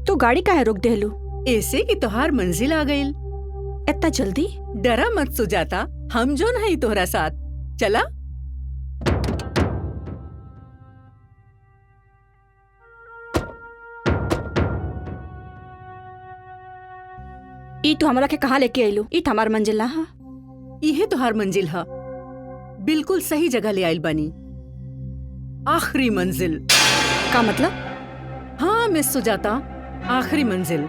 तो गाड़ी काहे रोक देहलू? ऐसे की तोहार मंजिल आ गईल। इतना जल्दी? डरा मत सुजाता, हम जो नहीं तोहरा साथ। चला। ई तो हमरा के कहाँ लेके आइलू? ई हमार मंजिल ना हा। इहे तोहार मंजिल हा। बिल्कुल सही जगह ले आइल बानी। आखिरी मंजिल। का मतलब? हाँ मिस सुजाता, आखिरी मंजिल।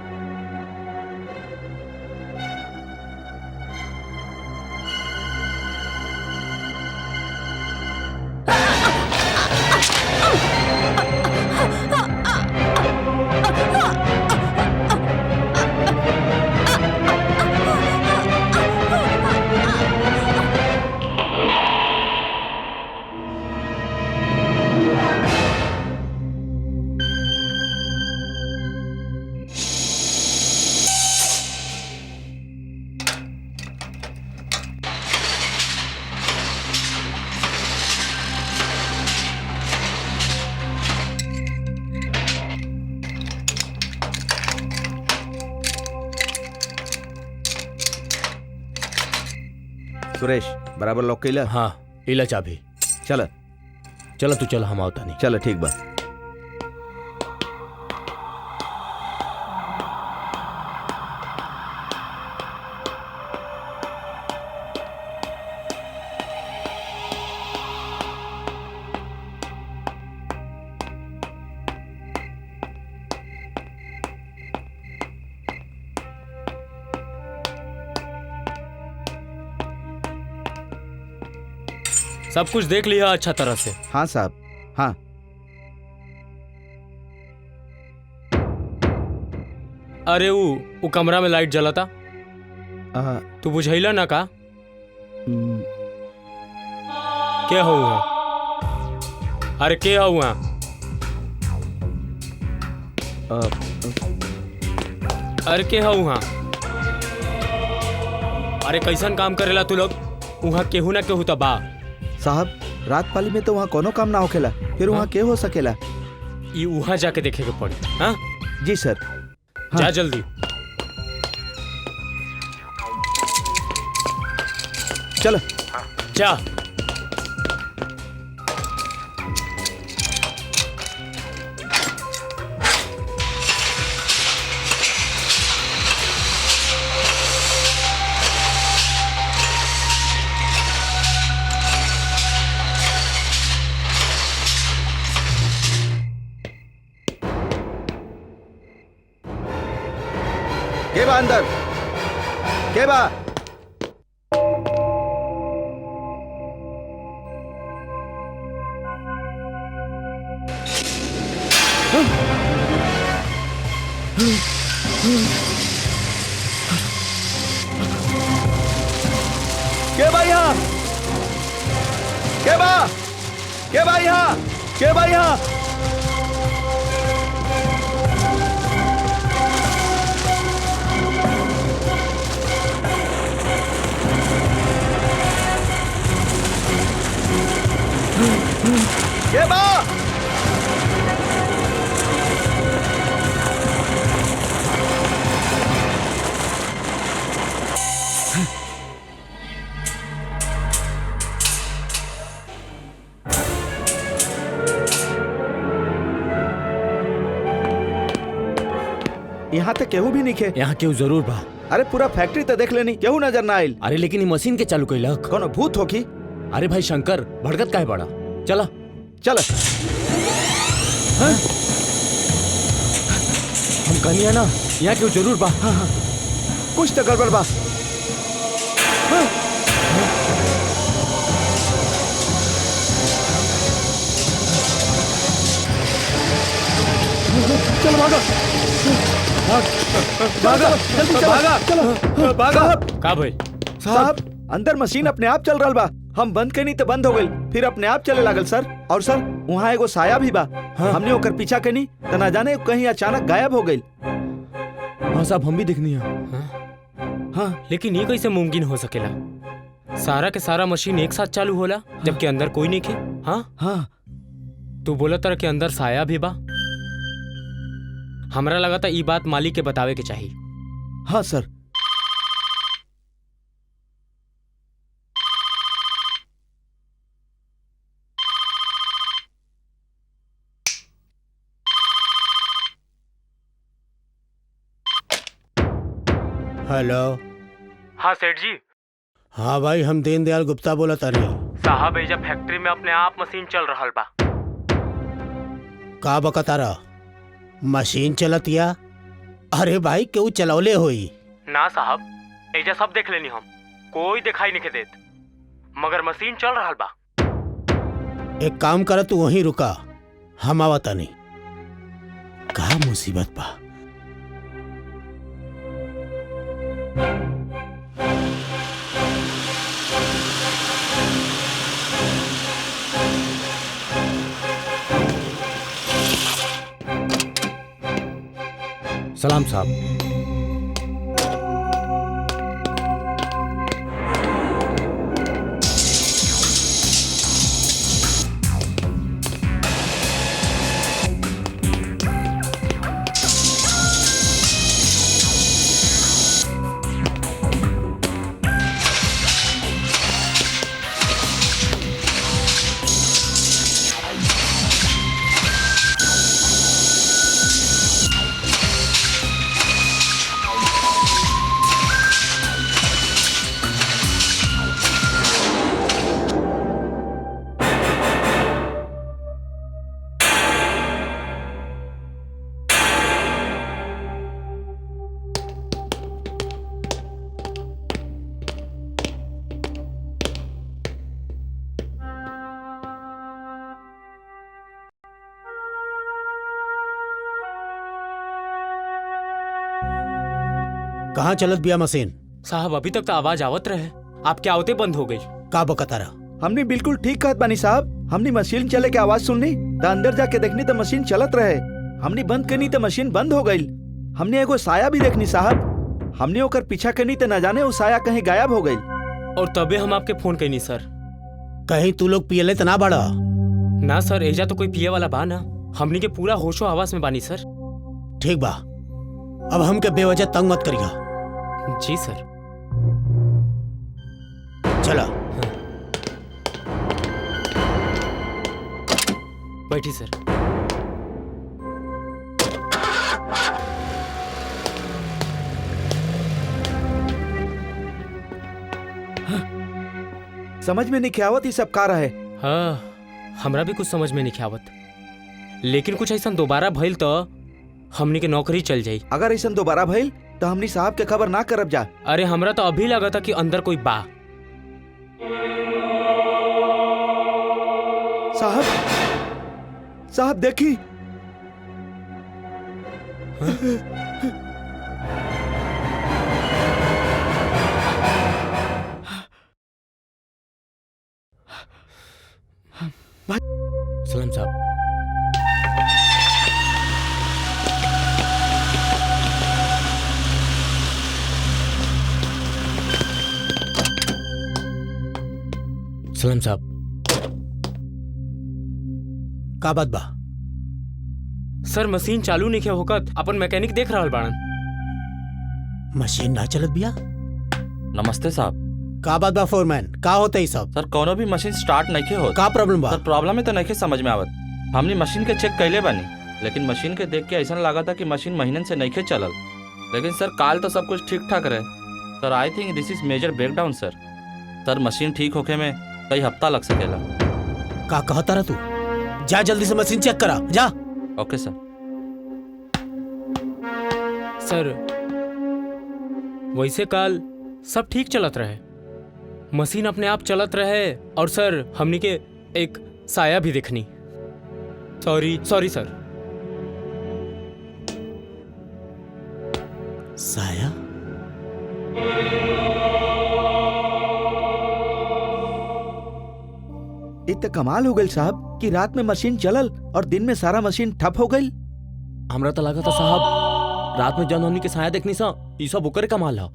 सुरेश बराबर लॉक कैला? हाँ इला चाबी। चल चला तू चल, हम आवता नहीं। चल ठीक बा। सब कुछ देख लिया अच्छा तरह से? हाँ साहब, हाँ। अरे वो कमरा में लाइट जला था, तू बुझैला ना का? क्या हुआ? अरे क्या हुआ? अरे क्या हुआ? अरे कैसन काम करेला तू लोग? वहाँ केहू ना केहू तबा साहब, रात पाली में तो वहाँ कोनो काम ना होखेला, फिर वहाँ के हो सकेला? ये वहाँ जाके देखे के पड़ी। हाँ जी सर। हाँ। जा जल्दी। चलो जा। के बा अंदर? के बा? के बा यहाँ? के बा? के बा यहाँ? के बा यहाँ? के बा? यहाँ तक केहू भी नहीं खे। यहाँ केहू जरूर बा। अरे पूरा फैक्ट्री तो देख लेनी, केहू नजर ना आइल। अरे लेकिन ये मशीन के चालू कैलक? कोनो भूत होखी। अरे भाई शंकर, भड़कत काहे बड़ा? चला चल। हाँ? हम कहिए ना, यहाँ केहू जरूर बा। हाँ हाँ, कुछ तो गड़बड़ बा। हाँ। चल भागा, भागा, जल्दी भागा, चलो भागा। का भाई? साहब, अंदर मशीन अपने आप चल रहा बा। हम बंद कनी तो बंद हो गई, फिर अपने आप चले लागल सर। और सर वहाँ एगो साया भी बा। हाँ। हमने ओकर पीछा कनी तो ना जाने कहीं अचानक गायब हो गई। हाँ साहब, हम भी देखनी है। हाँ, लेकिन ये कैसे मुमकिन हो सकेला? सारा के सारा मशीन एक साथ चालू होला जबकि अंदर कोई नहीं खे। हाँ हाँ, तू बोला तरह के अंदर साया भी बा। हमरा लगा था ई बात मालिक के बतावे के चाहिए। हाँ सर। हेलो। हाँ सेठ जी। हाँ भाई, हम दीनदयाल गुप्ता बोला तारी। साहब एजा फैक्ट्री में अपने आप मशीन चल रहा बा। का बकतारा मशीन चलतिया? अरे भाई क्यों चलौले होई? ना साहब, एजा सब देख लेनी हम, कोई दिखाई नहीं के देत, मगर मशीन चल रहा बा। एक काम कर, तू वहीं रुका, हम आवता नहीं। का मुसीबत बा? सलाम साहब। कहाँ चलत बिया मशीन? साहब अभी तक तो आवाज आवत रहे, आपके आवते बंद हो गई। का बकतारा? हमने बिल्कुल ठीक कहत बानी साहब। हमने मशीन चले के आवाज सुननी तो अंदर जाके देखनी तो मशीन चलत रहे। हमने बंद करनी तो मशीन बंद हो गई। हमने एगो साया भी देखनी साहब। हमने ओकर पीछा करनी तो न जाने वो साया कहीं गायब हो गई। और तबे हम आपके फोन कैनी सर। कहीं तू लोग पियले तो ना बड़ा? ना सर, एजा तो कोई पिए वाला बा ना, हमनी के पूरा होशो आवाज में बानी सर। ठीक बा, अब हमके बेवजह तंग मत करिया। जी सर। चला बैठी सर। समझ में नहीं आवत ये सब का रहे। हाँ, हमरा भी कुछ समझ में नहीं आवत, लेकिन कुछ ऐसा दोबारा भइल तो हमनी के नौकरी चल जाई। अगर ऐसा दोबारा भइल तो हमनी साहब के खबर ना करब जा। अरे हमरा तो अभी लगा था कि अंदर कोई बा। साहब, साहब देखी। सलाम साहब। सलाम साहब। का बात बा? सर मशीन चालू नहीं होकत, अपन मैकेनिक देख रहा बाड़न। मशीन ना चलत बिया? नमस्ते साहब। का बात बा फोरमैन? का होता है सब? सर कोनो भी मशीन स्टार्ट नहीं हो। का प्रॉब्लम बा? सर प्रॉब्लम है तो नहीं समझ में आवत। हमने मशीन के चेक कैले बानी, लेकिन मशीन के देख के ऐसा लगा था कि मशीन महीनन से नहीं चलल। लेकिन सर काल तो सब कुछ ठीक ठाक रहे। Sir I think this is major breakdown sir. Sir machine ठीक होके में कई हफ्ता लग सकेला। का कहता रहा तू? जा जल्दी से मशीन चेक करा, जा। ओके सर। सर वैसे काल सब ठीक चलत रहे, मशीन अपने आप चलत रहे, और सर हमनी के एक साया भी देखनी। सॉरी सर। साया? इतना कमाल हो गई साहब कि रात में मशीन चलल और दिन में सारा मशीन ठप हो गई। हमरा तो लगा था साहब रात में जन हमनी के साया देखनी सा, ई सब ओकर कमाल है।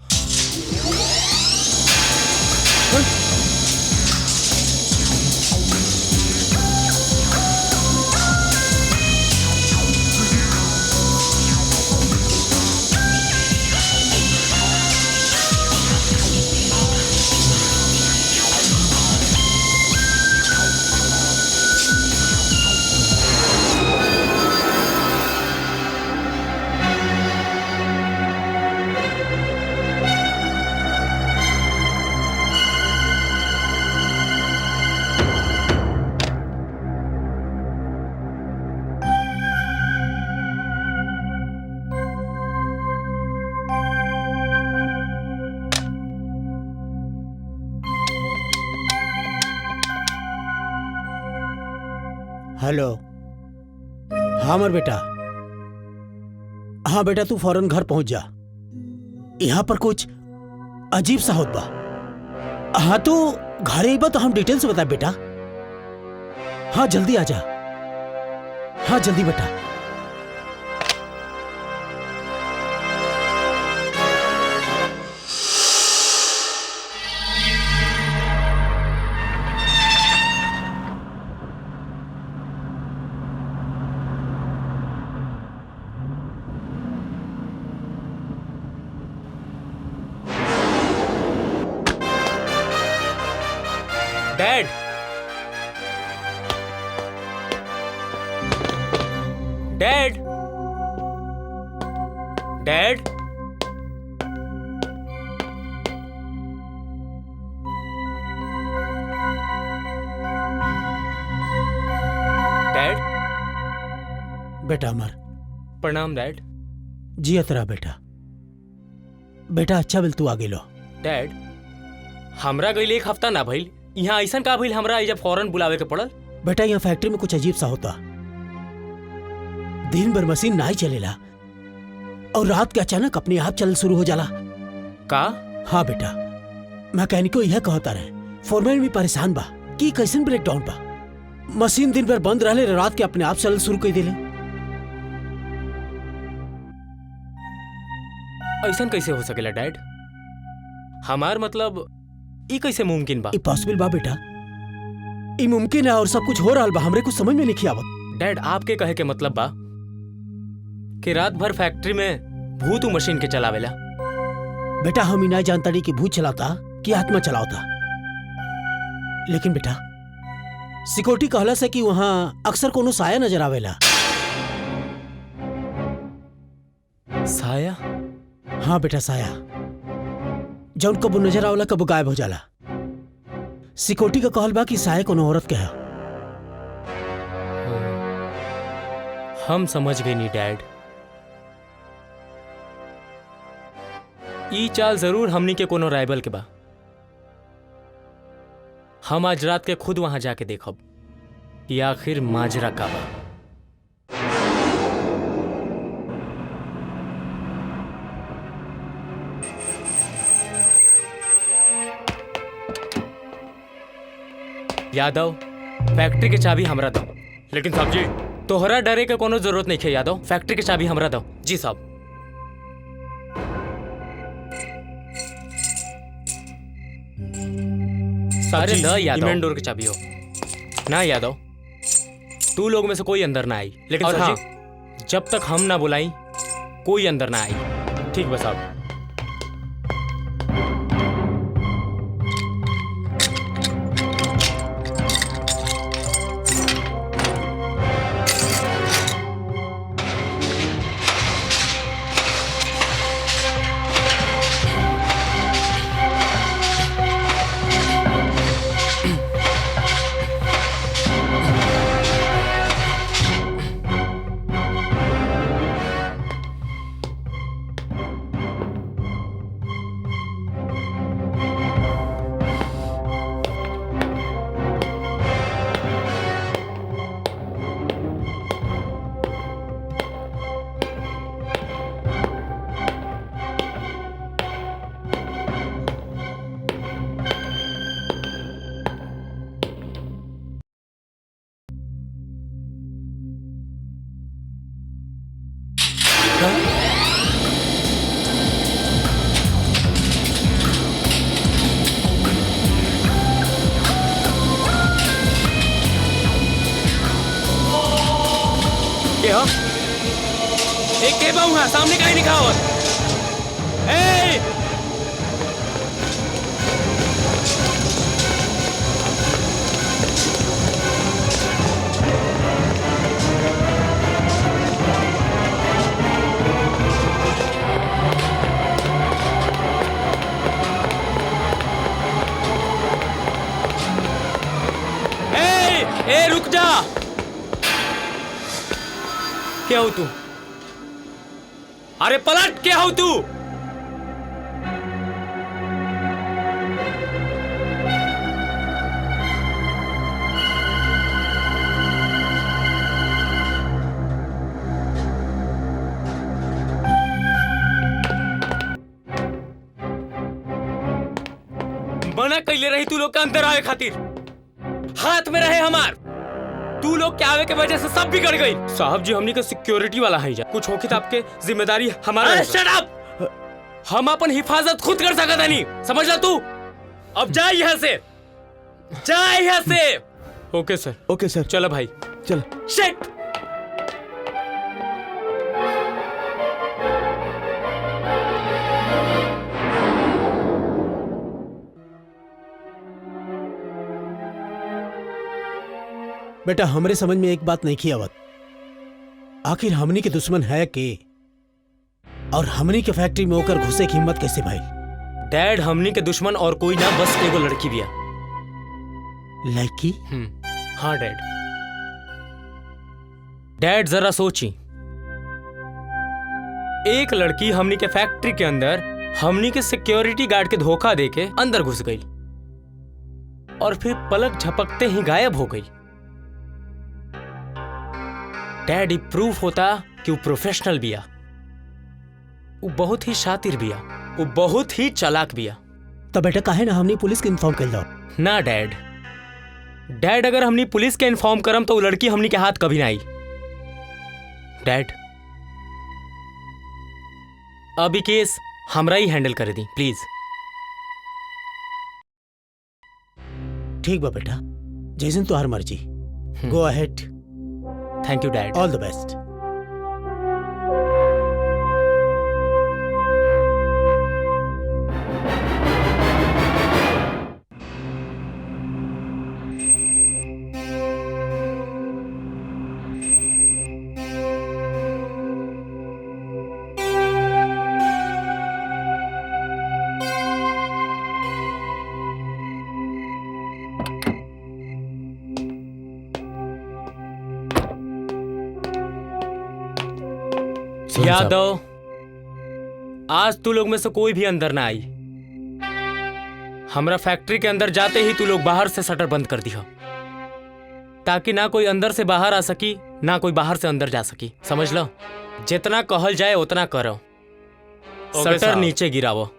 हेलो। हाँ मर बेटा। हाँ बेटा, तू फौरन घर पहुंच जा। यहाँ पर कुछ अजीब सा होत बा। हाँ तो घर आई बा तो हम डिटेल से बता बेटा। हाँ जल्दी आ जा। हाँ जल्दी बेटा। Dad, dad, dad, dad. बेटा अमर, प्रणाम डैड। जी अतरा बेटा। बेटा अच्छा बिल तू आगे लो। डैड, हमरा गईल 1 हफ्ता ना भइल, यहाँ ऐसा का भइल हमरा एजा फौरन बुलावे के पड़ल? बेटा यहाँ फैक्ट्री में कुछ अजीब सा होता। दिन भर मशीन ना ही चलेला और रात के अचानक अपने आप चल शुरू हो जाला। का? हाँ बेटा, मैकेनिको यह कहता रहे। फोरमैन भी परेशान बा कि कैसन ब्रेक डाउन बा। मशीन दिन भर बंद रहले, रात के अपने आप चल शुरू कर दिले। ऐसा कैसे हो सकेला डैड? हमार मतलब ई कैसे मुमकिन बा? पॉसिबल बा बेटा, ई मुमकिन है और सब कुछ हो रहा बा। हमरे कुछ समझ में नहीं आवत। डैड, आपके कहे के मतलब बा कि रात भर फैक्ट्री में भूत मशीन के चलावेला? बेटा हम ही नहीं जानता नहीं कि भूत चलाता कि आत्मा चलाता। लेकिन बेटा सिक्योरिटी कहला से कि वहां अक्सर कोनो साया नजर आवेला। साया? हाँ बेटा साया, जौन कबू नजर आवला कबू गायब हो जाला। सिक्योरिटी का कहल बा कि साया कोनो औरत के है। हम समझ गए नी डैड। ई चाल जरूर हमनी के कोनो राइवल के बा। हम आज रात के खुद वहां जाके देखब कि आखिर माजरा का बा। यादव, फैक्ट्री के चाबी हमरा दो। लेकिन साहब जी, तोहरा डरे के कोनो जरूरत नहीं है यादव। फैक्ट्री के चाबी हमरा दो। जी साहब। सारे न यादव, मेन डोर की चाबी हो ना यादव। तू लोग में से कोई अंदर ना आई। लेकिन और हाँ, जब तक हम ना बुलाई कोई अंदर ना आई। ठीक बस साहब। एक के बाऊ है सामने कहीं दिखा हो। ए! ए रुक जा। क्या हो तू? अरे पलट, क्या हो तू? कैले रही तू लोग के अंदर आवे खातिर? हाथ में रहे हमार। तू लोग के आवे के वजह से सब बिगड़ गई। साहब जी हमनी के सिक्योरिटी वाला है जा, कुछ होके तो आपके जिम्मेदारी हमारा। Shut up! हम अपन हिफाजत खुद कर सकता नहीं, समझ ला तू। अब जा यहाँ से, जा यहाँ से। ओके सर। ओके सर। चलो भाई चल। शिट! बेटा हमरे समझ में एक बात नहीं की आवत, आखिर हमनी के दुश्मन है के और हमनी के फैक्ट्री में होकर घुसे की हिम्मत कैसे भाई? डैड हमनी के दुश्मन और कोई ना, बस एगो लड़की भी है। लड़की? हाँ डैड। डैड जरा सोची, एक लड़की हमनी के फैक्ट्री के अंदर हमनी के सिक्योरिटी गार्ड के धोखा देके अंदर घुस गई और फिर पलक झपकते ही गायब हो गई। डैड ये प्रूफ होता कि वो प्रोफेशनल बिया, वो बहुत ही शातिर बिया, वो बहुत ही चालाक बिया। तो बेटा काहे ना हमनी पुलिस के इन्फॉर्म कर दो? ना डैड, डैड अगर हमनी पुलिस के इन्फॉर्म करम तो वो लड़की हमनी के हाथ कभी ना आई। डैड अभी केस हमरा ही हैंडल कर दी प्लीज। ठीक बा बेटा, जैसन तुम्हार मर्जी। Go ahead. Thank you dad. All the best. Yadav, आज तू लोग में से कोई भी अंदर ना आई। हमरा फैक्ट्री के अंदर जाते ही तू लोग बाहर से शटर बंद कर दिया, ताकि ना कोई अंदर से बाहर आ सकी ना कोई बाहर से अंदर जा सकी। समझ लो, जितना कहल जाए उतना करो। शटर नीचे गिरावो।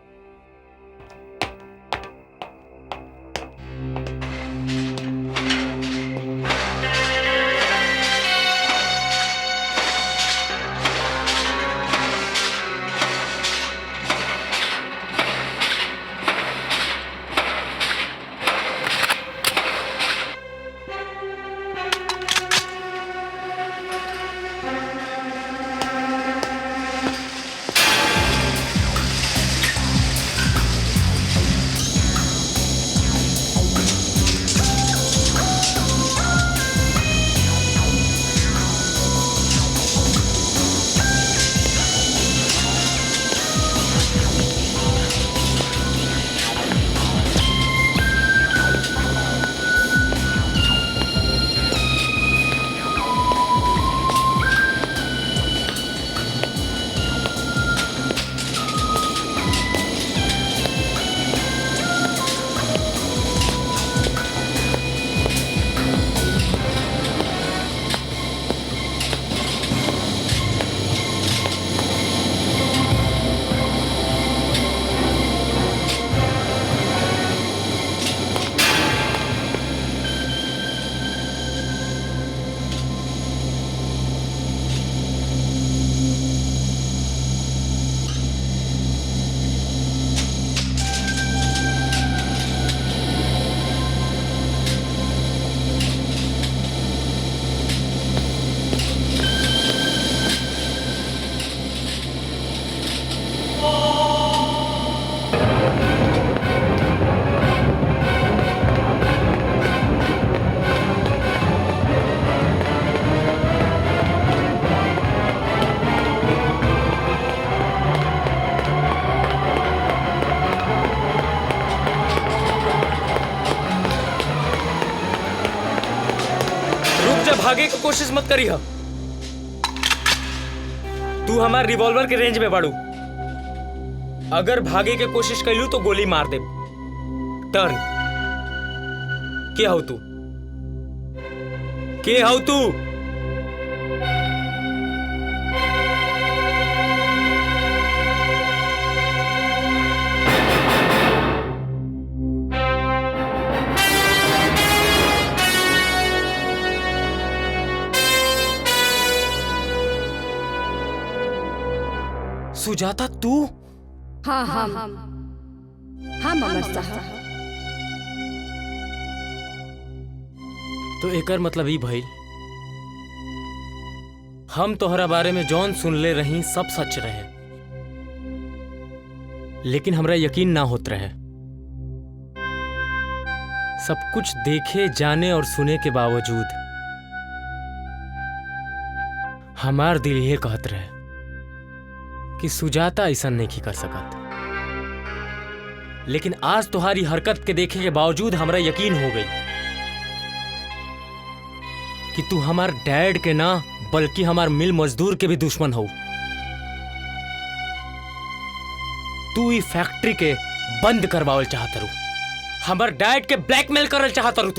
भागे की कोशिश मत करी हो। तू हमार रिवॉल्वर के रेंज में बाड़ू, अगर भागे की कोशिश कैलू तो गोली मार दे। टर्न। के हो तू? के हो तू? सुजाता तू? हाँ हम अमर साहब। तो एकर मतलब ई भइल हम तोहरा बारे में जौन सुनले रही सब सच रहे, लेकिन हमरा यकीन ना होत रहे। सब कुछ देखे जाने और सुने के बावजूद हमार दिल ये कहत रहे कि सुजाता ऐसा नहीं कर सकत, लेकिन आज तुम्हारी हरकत के देखे के बावजूद हमरा यकीन हो गई कि तू हमार डैड के ना बल्कि हमार मिल मजदूर के भी दुश्मन हो। तू ई फैक्ट्री के बंद करवावल चाहत रू, हमार डैड के ब्लैकमेल करल चाहत रू।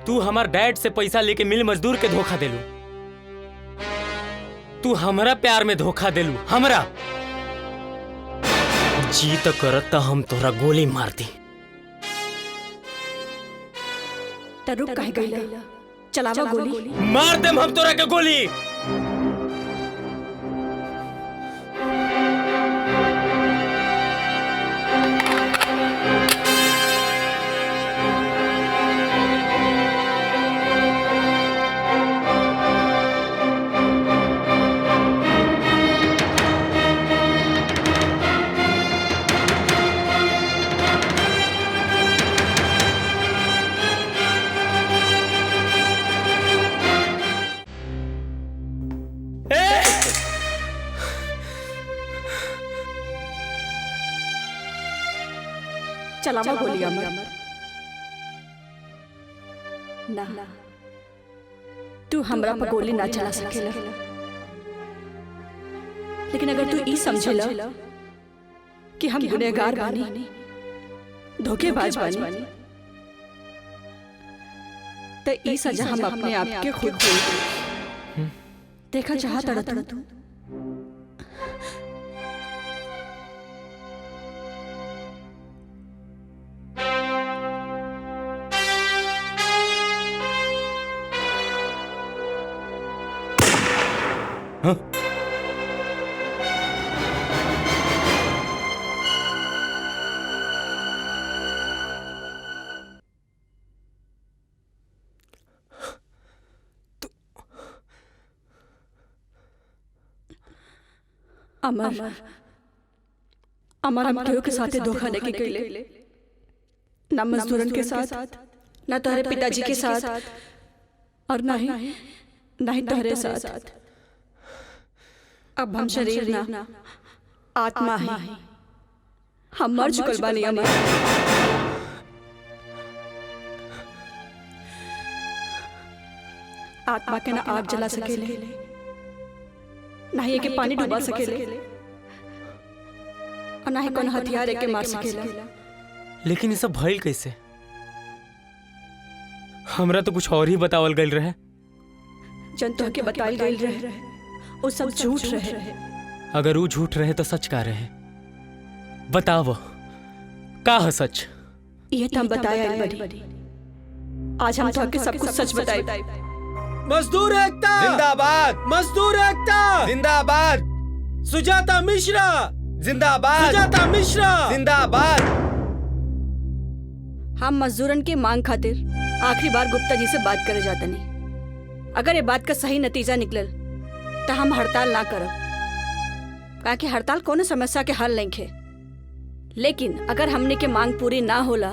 तू हमार डैड से पैसा लेके मिल मजदूर के धोखा देलू। तू हमरा प्यार में धोखा देलू। हमरा जी तो करत हम तोरा गोली मार दी। रुक काहे गइला? चलावा गोली। मार देम हम तोरा के गोली। चलावा गोली अमर। ना तू हमरा पर गोली ना चला सकेला, लेकिन अगर तू ई समझेला कि हम गुनहगार बानी, धोखेबाज बानी, तो ई सजा हम अपने आप के खुद दे। देखा चाहता रहा तू अमर अमर हम केहू के साथे धोखा नहीं कइले, ना मजदूरन के साथ, ना तोहरे पिताजी के साथ, और ना ही तोहरे साथ। अब हम शरीर ना आत्मा है। हम मर चुकल बानी अमर। आत्मा के ना आग जला सकेले, ना ही एके पानी डुबा सकेले, और ना ही कोनो हथियार एके मार सकेला। लेकिन ये सब भइल कैसे? हमरा तो कुछ और ही बतावल गइल रहे। जन तो के बताइल गइल रहे वो सब झूठ रहे। अगर वो झूठ रहे तो सच का रहे? बताओ का है सच? ये तो हम बताया बड़ी। आज हम तो के सब कुछ सच बताए। मजदूर एकता जिंदाबाद, मजदूर एकता जिंदाबाद, सुजाता मिश्रा जिंदाबाद, सुजाता मिश्रा जिंदाबाद। हम मजदूरन की मांग खातिर आखिरी बार गुप्ता जी से बात करे जाता नहीं। अगर ये बात का सही नतीजा निकलल तो हम हड़ताल ना करब, कहा कि हड़ताल कोनो समस्या के हल नहीं खे। लेकिन अगर हमने के मांग पूरी ना होला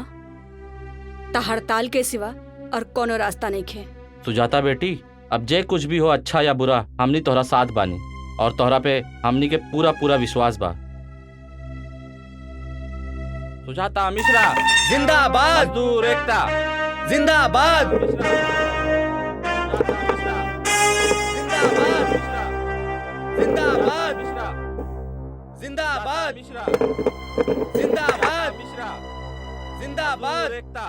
तो हड़ताल के सिवा और कोनो रास्ता नहीं खे। सुजाता बेटी, अब जे कुछ भी हो, अच्छा या बुरा, हमनी तोहरा साथ बानी और तोहरा पे हमनी के पूरा पूरा विश्वास बा। सुजाता मिश्रा जिंदाबाद, मजदूर एकता जिंदाबाद, जिंदाबाद, जिंदाबाद, जिंदाबाद, जिंदाबाद। एकता।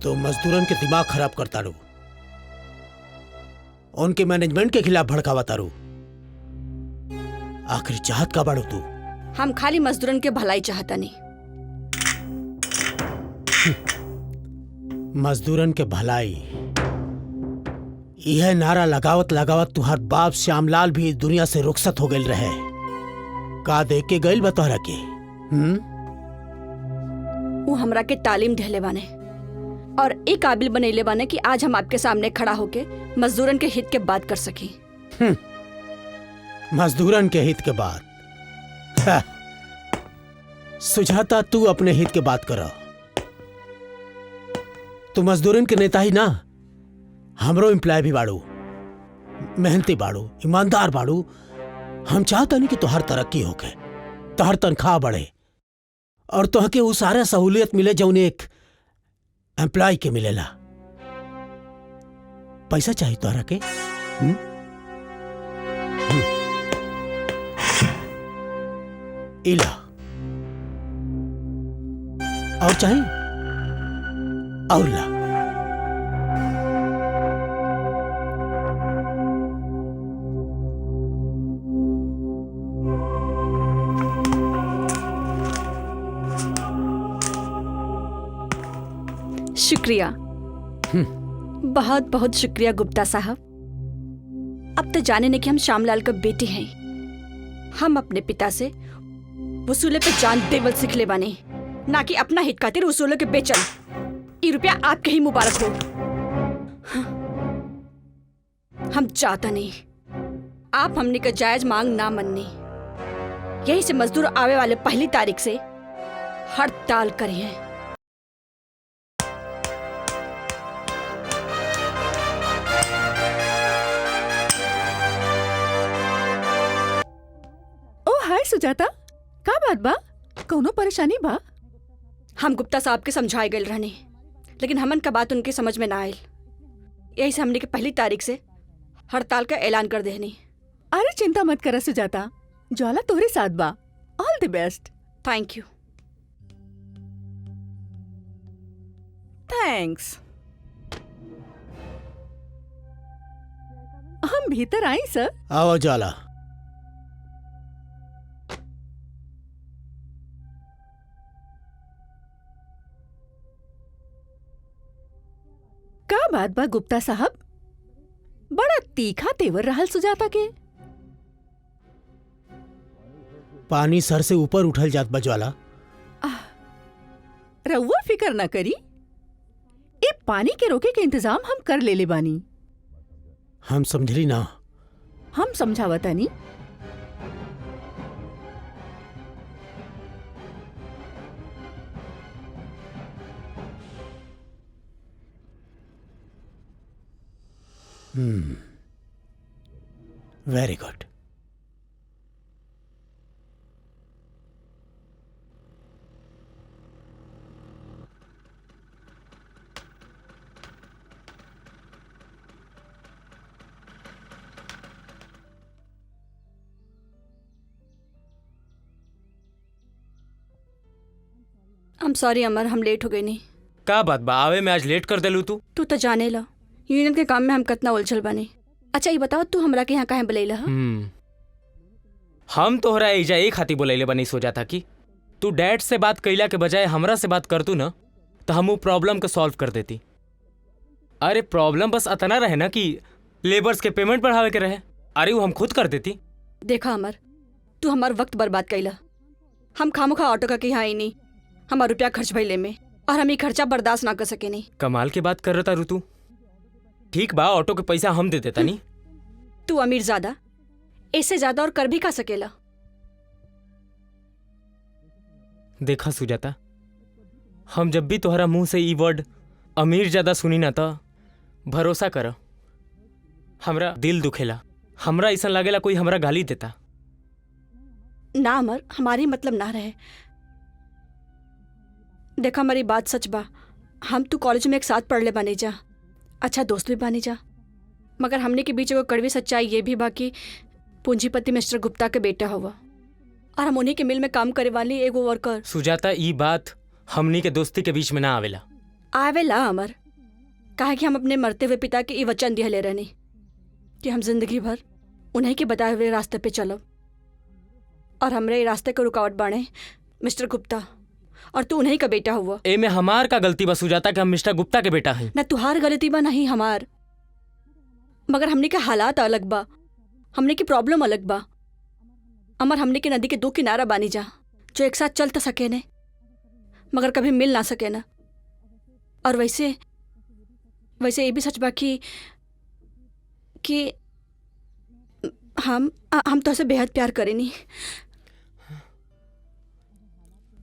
तो मजदूरन के दिमाग खराब करता रू, उनके मैनेजमेंट के खिलाफ भड़कावा तारू। आखिर चाहत का बाड़ू तू? हम खाली मजदूरन के भलाई चाहता नहीं। मजदूरन के भलाई यह नारा लगावत लगावत तुहार बाप श्यामलाल भी दुनिया से रुखसत हो गए रहे। का देख के गइल बा तोहरा के? वो हमरा के तालीम दिले बाने और एक काबिल बनैले बाने कि आज हम आपके सामने खड़ा होके मजदूरन के हित के बात कर सकी। मजदूरन के हित के बात? हाँ। सुझाता तू अपने हित के बात करो। तू मजदूरन के नेता ही ना, हमरो एम्प्लॉय भी बाड़ू, मेहनती बाड़ू, ईमानदार बाड़ू। हम चाहता नहीं कि तोहर तरक्की होके, तोहर तनख्वाह बढ़े और तोहके वो सारा सहूलियत मिले जौन एक एम्प्लॉय के मिलेला। पैसा चाहिए तोहरा के? इला और चाहिए और ला। शुक्रिया, बहुत बहुत शुक्रिया गुप्ता साहब। अब तो जाने ने कि हम श्यामलाल का बेटी हैं। हम अपने पिता से वसूले पे जान देवल सिखले बानी, ना कि अपना हित खातिर वसूलों के बेचन। ये रुपया आपके ही मुबारक हो। हम चाहता नहीं आप हमने का जायज मांग ना मननी। यही से मजदूर आवे वाले 1 तारीख से हड़ताल करिए। हाय सुजाता, का बात बा? कौनो परेशानी बा? हम गुप्ता साहब के समझाए गए रहने, लेकिन हमन का बात उनके समझ में ना आयल। यही से हमने के 1 तारीख से हड़ताल का ऐलान कर देनी। अरे चिंता मत करा सुजाता, ज्वाला तोहरे साथ बा। All the best. Thank you. Thanks. हम भीतर आई सर। आओ ज्वाला। का बात बा गुप्ता साहब? बड़ा तीखा तेवर रहल सुजाता के। पानी सर से ऊपर उठल जात बा ज्वाला। रउआ फिकर ना करी, ए पानी के रोके के इंतजाम हम कर लेले बानी। हम समझली ना। हम समझावतानी। Very good. I'm sorry Amar, हम लेट हो गए नहीं। का बात बा, आवे में आज लेट कर देलू तू? तू तो जाने ला यूनियन के काम में हम कितना उलझल बने। अच्छा ये बताओ, तू हमरा के यहाँ काहे बुलैला? हम तोहरा एजा एक खाती बोलैले बनी। सोचा था कि तू डैड से बात कैला के बजाय हमरा से बात कर तू ना, तो हम वो प्रॉब्लम को सॉल्व कर देती। अरे प्रॉब्लम बस अतना रहे ना कि लेबर्स के पेमेंट बढ़ावे के रहे। अरे वो हम खुद कर देती। देखा अमर, तू हमार वक्त बर्बाद कैला। हम खामोखा ऑटो का यहाँ आई नहीं, हमार रुपया खर्च भइले में, और हम ये खर्चा बर्दाश्त ना कर सके नहीं। कमाल के बात कर रहा था तू। ठीक बा, ऑटो के पैसा हम दे देता नहीं। तू अमीर ज्यादा, इससे ज्यादा और कर भी खा सकेला। देखा सुजाता, हम जब भी तोहरा मुंह से ई वर्ड अमीर ज्यादा सुनी ना तो भरोसा कर, हमरा दिल दुखेला। हमरा ऐसा लागेला कोई हमरा गाली देता। ना अमर, हमारी मतलब ना रहे। देखा हमारी बात सच बा, हम तू कॉलेज में एक साथ पढ़ ले बानी जा, अच्छा दोस्त भी बानी जा, मगर हमने के बीच एगो कड़वी सच्चाई ये भी बा कि पूंजीपति मिस्टर गुप्ता के बेटा हुआ, और हम उन्हीं के मिल में काम करे वाली एगो वर्कर। सुजाता, ई बात हमनी के दोस्ती के बीच में ना आवेला। आवेला अमर, काहे कि हम अपने मरते हुए पिता के ई वचन दिया ले रहनी कि हम जिंदगी भर उन्हीं के बताए हुए रास्ते पे चलो, और हमरे रास्ते को रुकावट बाणे मिस्टर गुप्ता, और तू उन्हीं का बेटा हुआ। ए में हमार का गलती बा सुजाता कि हम मिस्टर गुप्ता के बेटा हैं। ना तुहार गलती बा नहीं हमार। मगर हमने के हालात अलग बा, हमने की प्रॉब्लम अलग बा। अमर हमने के नदी के दो किनारा बानी जा जो एक साथ चल तो सके ने मगर कभी मिल ना सके ना। और वैसे वैसे ये भी सच बा कि हम तो ऐसे बेहद प्यार करेनी,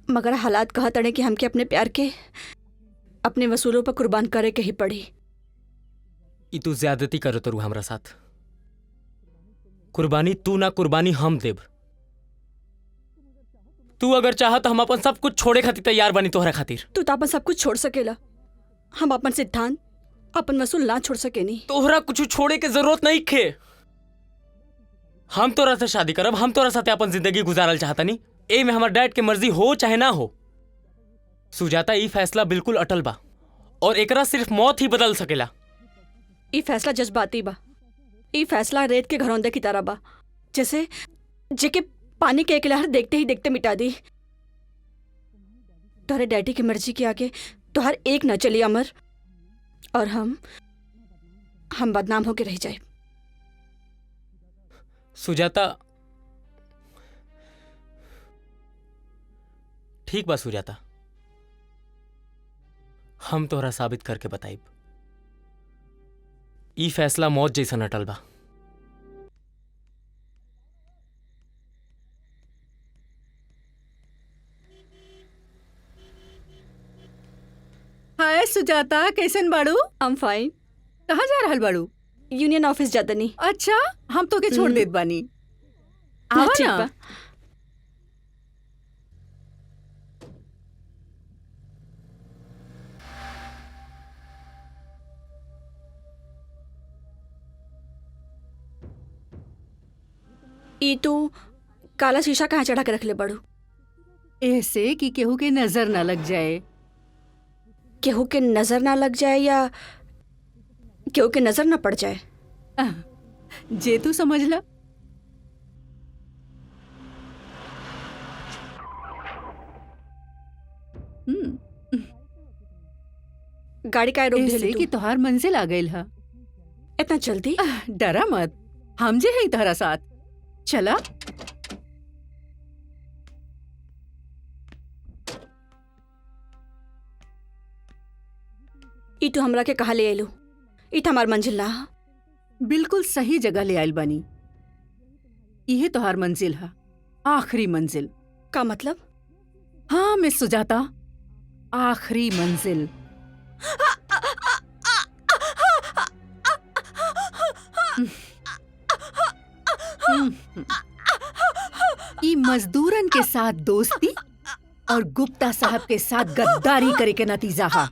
मगर हालात कहा तड़े कि हमके अपने प्यार के अपने वसूलों पर कुर्बान करे के ही पड़ी। ई तू ज्यादती करो तरू हमरा साथ। कुर्बानी तू ना, कुर्बानी हम देब। तू अगर चाह तो हम अपन सब कुछ छोड़े खातिर तैयार बनी तोहरा खातिर। तू तो अपन सब कुछ छोड़ सकेला, हम अपन सिद्धांत अपन वसूल ना छोड़ सके नहीं। तोहरा कुछ छोड़े के जरूरत नहीं खे। हम तोरा से शादी करब, हम तोरा साथे अपन जिंदगी गुजारल चाहता नहीं। ए में हमार डैड के मर्जी हो चाहे ना हो। सुजाता, ई फैसला बिल्कुल अटल बा और एकरा सिर्फ मौत ही बदल सकेला। ई फैसला जज्बाती बा, ई फैसला रेत के घरौंदे की तरह बा, जैसे जेके पानी के एक लहर देखते ही देखते मिटा दी। तोहरे डैडी की मर्जी के आगे तो हर एक न चली अमर, और हम बदनाम होके रह जाए। सुजाता, ठीक बा सुजाता, हम तोहरा साबित करके बताइब। ई फैसला मौत जैसन अटल बा। हाय सुजाता, कैसन बाड़ू? I am fine. कहाँ जा रहल बाड़ू? यूनियन ऑफिस जाता नहीं। अच्छा, हम तो के छोड़ देत बानी। आवा ठीक ना। बा। ई तू काला शीशा कहाँ चढ़ा के रख ले बड़ू? ऐसे कि केहू के नजर न लग जाए। केहू के नजर ना लग जाए या केहू के नजर ना पड़ जाए? जे तू समझ ला। गाड़ी का रोक ऐसे दे कि तोहार मंजिल आ गइल हा। इतना जल्दी? डरा मत, हम जे हैं तोहरा साथ। चला। ई तू हमरा के कहा ले आइलू? ई तो हमार मंजिल ना हा। बिल्कुल सही जगह ले आइल बानी। यही तोहार मंजिल हा, आखिरी मंजिल। का मतलब? हाँ मिस सुजाता, आखिरी मंजिल। ई मजदूरन के साथ दोस्ती और गुप्ता साहब के साथ गद्दारी करे के नतीजा हा।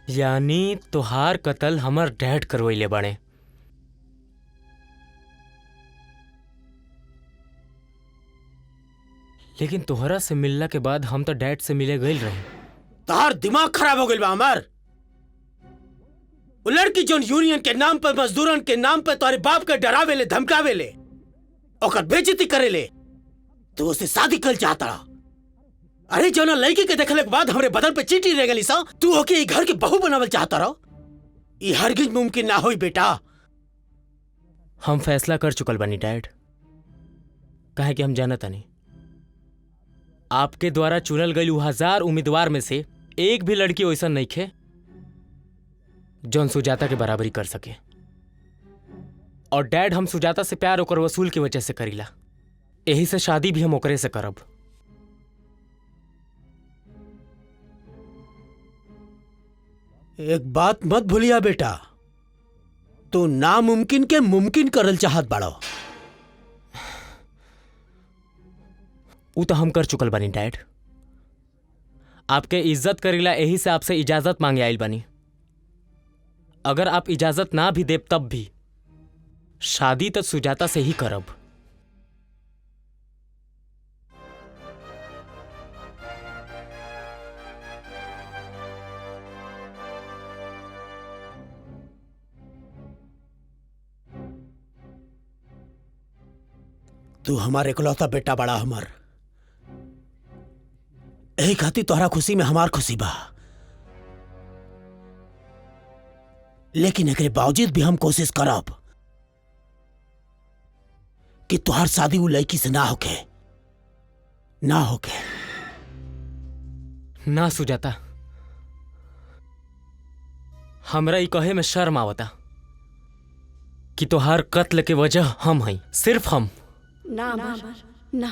यानी तोहार कत्ल हमर डैड करवैले बाड़े। लेकिन तोहरा से मिलला के बाद हम तो डैड से मिले गइल रहे। तोहार दिमाग खराब हो गइल बा अमर। वो लड़की जोन यूनियन के नाम पर, मजदूरन के नाम पर तोहरे बाप के डरावेले, धमकावेले, ओकर बेइज्जती करेले, तो उससे शादी कर चाहता रहा। अरे जोना लड़की के देखले के बाद हमरे बदन पे चींटी रह गई सा, तू ओके ई घर के बहू बनावल चाहता रहो। ई हरगिज मुमकिन ना होई बेटा। हम फैसला कर चुकल बानी डैड। काहे कि हम जानता नहीं, आपके द्वारा चुनल गई 1000 उम्मीदवार में से एक भी लड़की वैसा नहीं खे जौन सुजाता के बराबरी कर सके। और डैड, हम सुजाता से प्यार ओकर वसूल की वजह से करीला। यही से शादी भी हम ओकरे से करब। एक बात मत भूलिया बेटा, तू नामुमकिन के मुमकिन करल चाहत बाड़ो। वो तो हम कर चुकल बानी डैड। आपके इज्जत करीला, यही से आपसे इजाजत मांगे आइल बानी। अगर आप इजाजत ना भी देब तब भी शादी तो सुजाता से ही करब। तू हमारे इकलौता बेटा बड़ा हमार, यही खातिर तोहरा खुशी में हमार खुशी बा। लेकिन एकरे बावजूद भी हम कोशिश करब कि तुहार शादी वो लड़की से ना होके। ना सुजाता, हमरा ई कहे में शर्म आवता कि तोहार कत्ल के वजह हम हई, सिर्फ हम। ना अमर, ना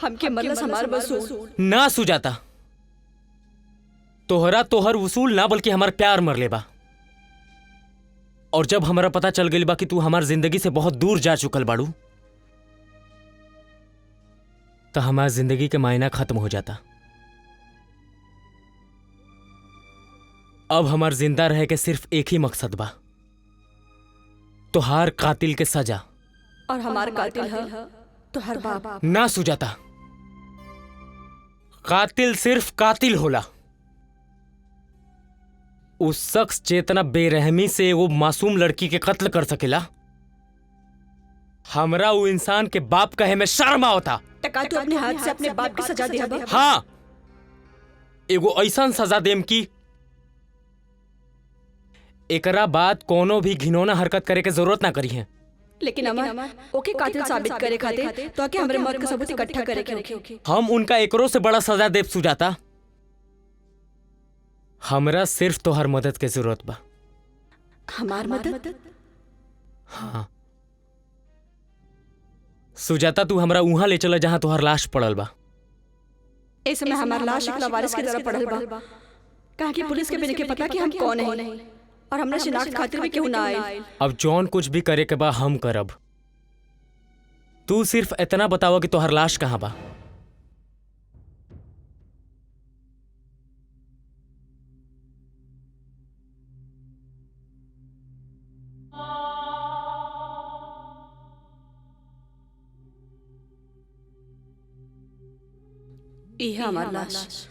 हमके मतलब हमार वसूल। ना सुजाता, तोहरा तोहर वसूल ना बल्कि हमार प्यार मर लेबा। और जब हमारा पता चल गई बा कि तू हमार जिंदगी से बहुत दूर जा चुकल बाड़ू, तो हमार जिंदगी के मायना खत्म हो जाता। अब हमार जिंदा रह के सिर्फ एक ही मकसद बा, तोहार कातिल के सजा। और हमार कातिल है तोहर बाप। ना सुजाता, कातिल सिर्फ कातिल होला। उस शख्स चेतना बेरहमी से वो मासूम लड़की के कत्ल कर सकेला। हमरा वो इंसान के बाप कहे में शर्म आवता। टका तू अपने हाथ से अपने बाप की सजा दे। हाँ, एगो ऐसा सजा देम की एकरा बाद कोनो भी घिनौना हरकत करे के जरूरत ना करी है। लेकिन अमर, ओके कातिल साबित करे खातिर तो आके हमरे मौत का सबूत इकट्ठा करे के। हम उनका एकरो से बड़ा सजा देव सुजाता। हमरा सिर्फ तोहर मदद के जरूरत बा। हमार मदद? हाँ सुजाता, तू हमरा उहाँ ले चला जहां तोहर लाश पड़ल बा। इस समय हमार लाश एक लावारिस की तरह पड़ल बा। कहा कि पुलिस के बिना के पता कि हम कौन है और हमरा शिनाख्त खातिर भी क्यों ना आए। अब जौन कुछ भी करे के बा हम करब। तू सिर्फ इतना बतावा कि तोहर लाश कहाँ बा। ये है हमार लाश।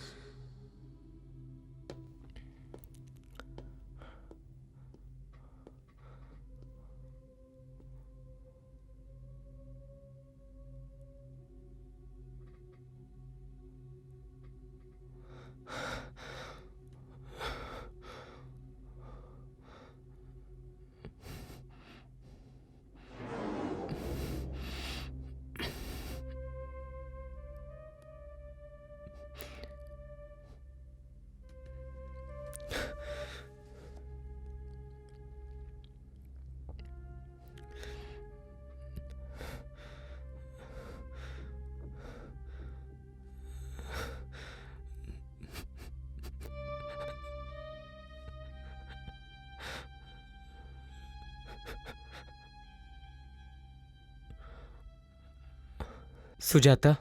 सुजाता,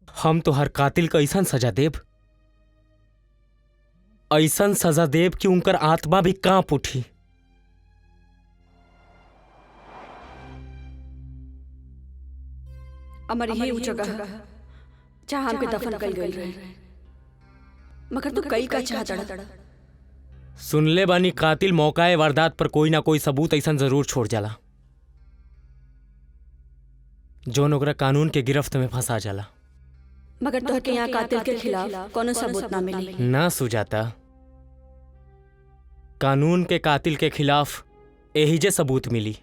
हम तोहर कातिल का ऐसा सजा देब, ऐसा सजा देब कि उनकर आत्मा भी कांप उठी। अमर यही वो जगह है जहां हमके दफन कल गई रहे। मगर तू कई का चाहता। सुनले बानी कातिल मौकाए वारदात पर कोई ना कोई सबूत ऐसा जरूर छोड़ जाला जोन ओकरा कानून के गिरफ्त में फंसा जाला। मगर तोहर के यहाँ कातिल के खिलाफ कोनो सबूत ना मिली। ना सुजाता, कानून के कातिल के खिलाफ यही जे सबूत मिली।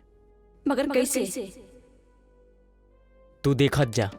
मगर कैसे? तू देखत जा।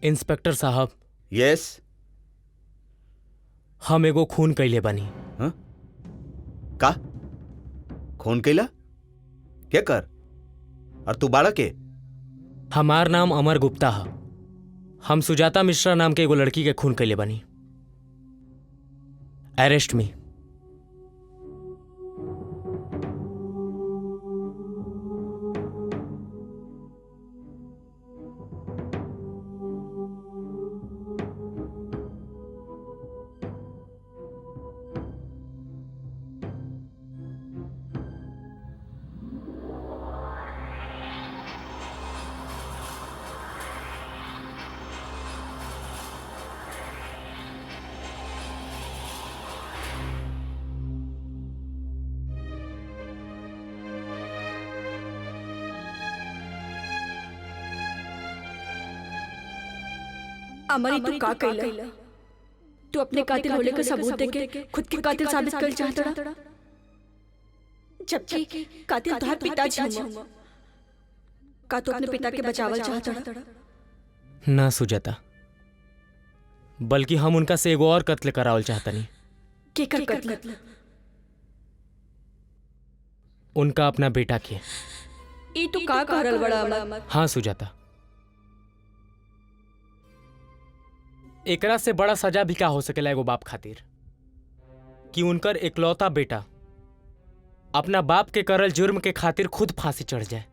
इंस्पेक्टर साहब, यस। हम एगो खून कैले बनी। हाँ? का खून कैला क्या कर? और तू बाड़ा के? हमार नाम अमर गुप्ता है। हम सुजाता मिश्रा नाम के एगो लड़की के खून कैले बनी। अरेस्ट मी। अमरी तू का कैला? तू अपने कातिल होने का सबूत देके खुद के कातिल साबित कर चाहता, जबकि कातिल तुम्हारे पिताजी हुआ। का तू अपने पिता के बचावल चाहता? ना सुजाता, बल्कि हम उनका से एगो और कत्ल करावल चाहतनी। के कर कत्ल? उनका अपना बेटा के। ई तू का करल बड़ा अमर? हाँ सुजाता, एकरा से बड़ा सजा भी का हो सकेला एगो बाप खातिर कि उनकर इकलौता बेटा अपना बाप के करल जुर्म के खातिर खुद फांसी चढ़ जाए,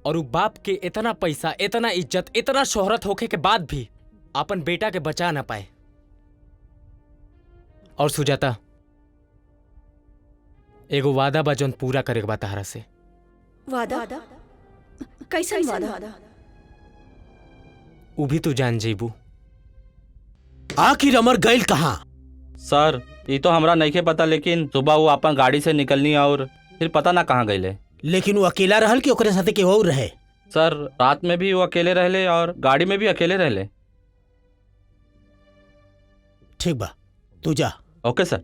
और वो बाप के इतना पैसा, इतना इज्जत, इतना शोहरत होके के बाद भी अपन बेटा के बचा ना पाए। और सुजाता, एगो वादा बा जौन पूरा करे के बा तहरा से। वादा? कैसन वादा? वो भी तू जान जेबू। आखिर अमर गइल कहाँ? सर ये तो हमरा नहीं पता, लेकिन सुबह वो अपन गाड़ी से निकलनी और फिर पता ना कहाँ गईले। लेकिन वो अकेला रहल कि ओकरे साथे केहू और रहे? सर रात में भी वो अकेले रहले और गाड़ी में भी अकेले रहले। ठीक बा, तू जा। ओके सर।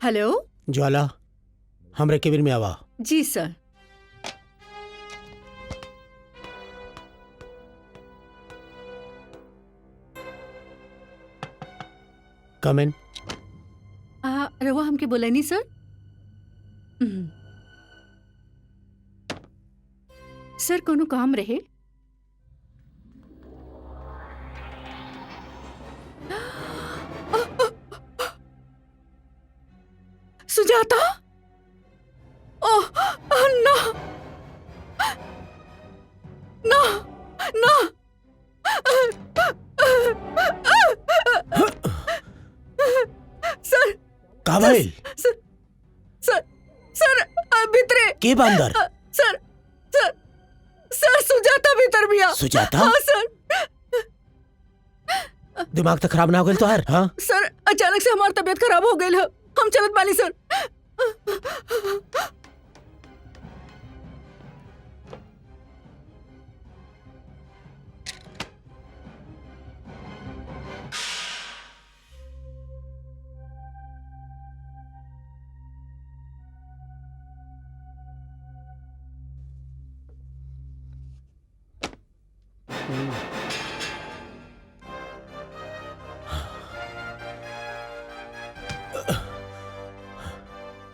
हेलो ज्वाला, हमरे केबिन में आवा। जी सर। कम इन। रवा हमके बोला नहीं सर। सर कोनो काम रहे? सुजाता? ओह ना ना ना। सर का भइल? सर सर सर भीतरे के बंदर? सर सर सर सुजाता भीतर भी आ। सुजाता? हाँ सर। दिमाग तो खराब ना हो गइल तोहार? हाँ सर अचानक से हमारी तबीयत खराब हो गई है, हम चलत बानी सर।